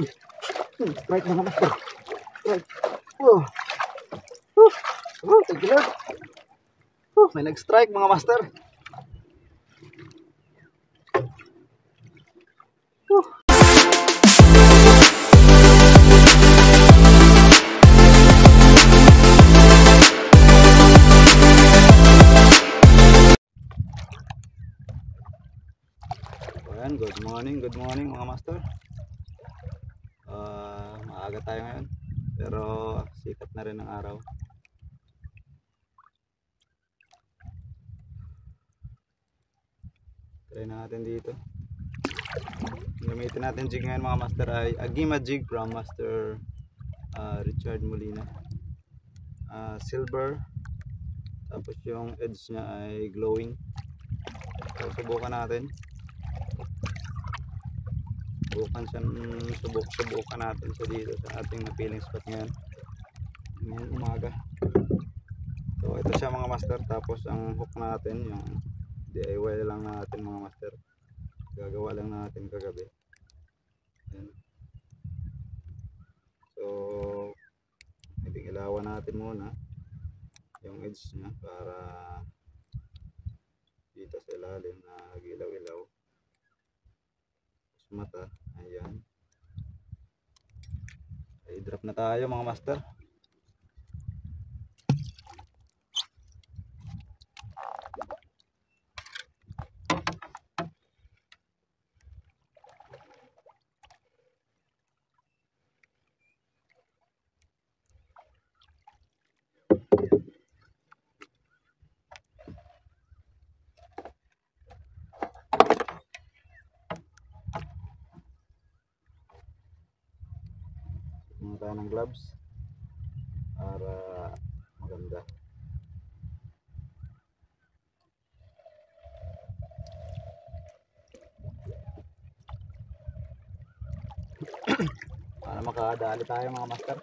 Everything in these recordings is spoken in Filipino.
Strike mga master. Strike. Oh. Thank you Lord. May nag-strike mga master. Ayan, good morning mga master. Maaga tayo ngayon, pero sikat na rin ang araw. Try na natin dito. Gamitin natin jig ngayon mga master ay Agima jig from Master Richard Molina. Silver, tapos yung edge niya ay glowing. So subukan natin. Subukan natin siya dito sa ating napiling spot ngayon umaga. So ito siya mga master, tapos ang hook natin yung DIY lang natin mga master, gagawa lang natin kagabi. Ayan. So ilawan natin muna yung edge nya para dito sa ilalim na gilaw-ilaw mata. Ayan, i-drop na tayo mga master. Muna tayo ng gloves para maganda. Para makadali tayo mga master,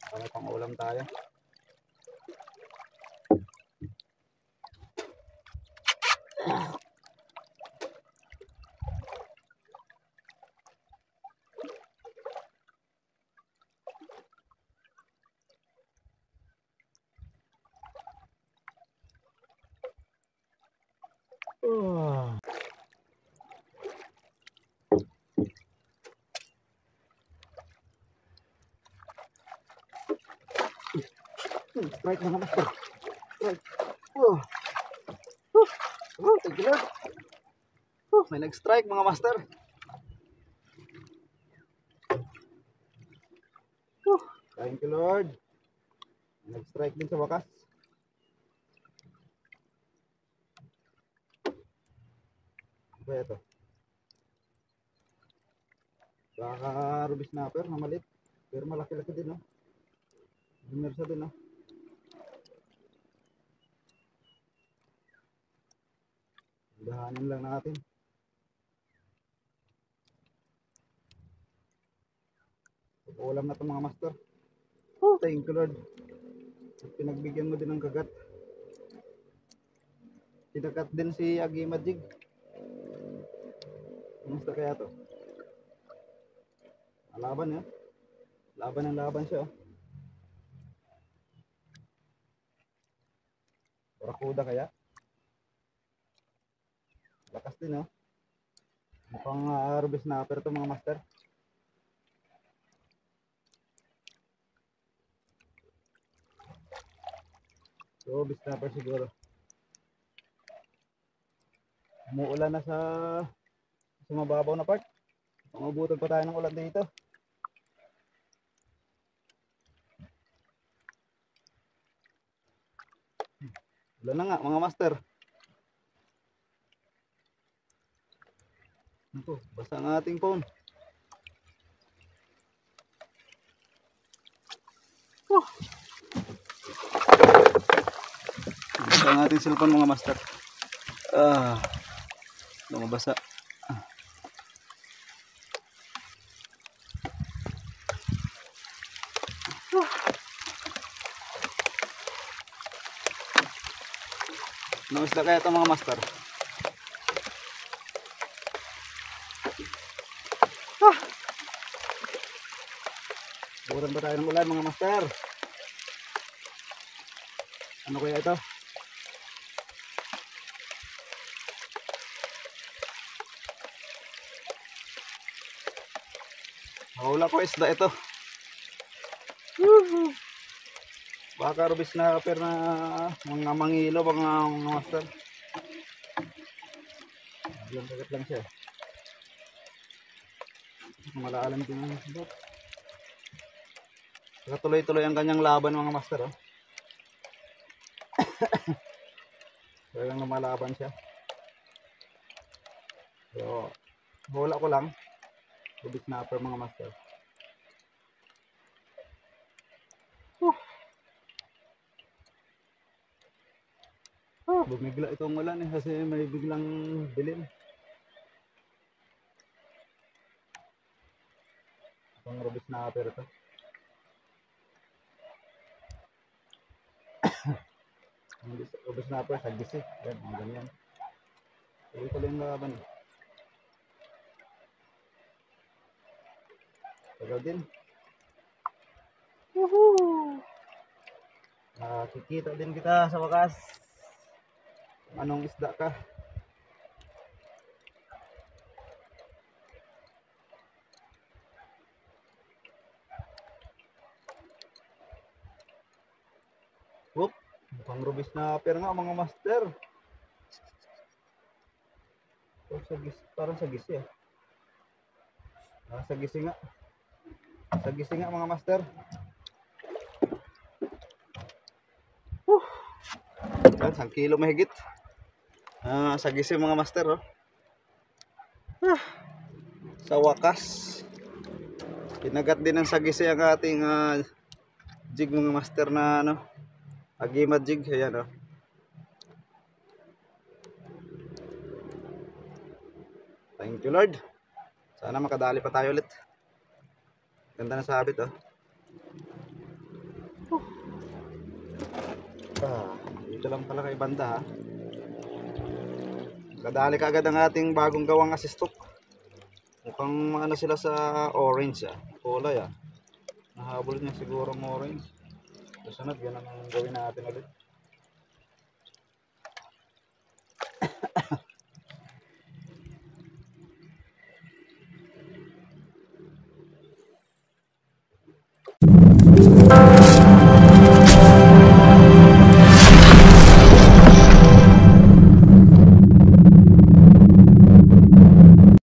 para pang ulam tayo. Strike mga master. Strike. Thank you Lord. May nag-strike mga master. Thank you Lord. May nag-strike din sa wakas. Apa ito? Baka ruby snapper na maliit, pero malaki-laki din, no? Bumersa din, no? Dahanin lang natin. Ulam na ito mga master. Thank you Lord. Pinagbigyan mo din ng kagat. Kinagat din si Agima jig. Kumusta kaya to? Laban ya. Laban siya. Barakuda kaya? Lakas din, oh. Mukhang ruby snapper to mga master. So ruby snapper siguro. Umuulan na sa mababaw na part. Umabutol pa tayo ng ulan dito. Ulan na nga mga master. Ito, basta ang ating phone. Basta ang ating cellphone mga master. Lumabasa. Nausla kaya ito mga master. Abutan ba tayo ng ulan mga master? Ano kaya ito? Hula ko isda ito. Baka rubis na per na mga mangilo mga master. Yung kagat lang siya. Malaalam din ang isda. Tuloy-tuloy ang kanyang laban mga master. Oh. Talagang lumalaban siya. So, hula ko lang. Rubis snapper mga master. Bumigla itong ulan eh kasi may biglang dilim. Itong rubis snapper ito. Rubis snapper sa gisi. Yan, mga ganyan. Tuloy-tuloy yung laban eh. Tagal din. Woohoo! Kikita din kita sa wakas. Anong isda ka? Whoop! Mukhang rubis snapper nga mga master. Parang sa gisi ah. Sa gisi nga. Sa gisi nga mga master. Yan, 1 kilo mahigit. Sa gisi mga master oh. Sa wakas kinagat din ng sagisi ang ating jig mga master na ano, agimad jig. Ayan oh. Thank you Lord. Sana makadali pa tayo ulit. Ganda na sabit oh. Dito lang pala kay banda ha. Kadali ka agad ang ating bagong gawang assist hook. Mukhang ano sila sa orange ah. Kulay ah. Nahabol niya siguro ng orange. Susunod yan ang gawin natin ulit.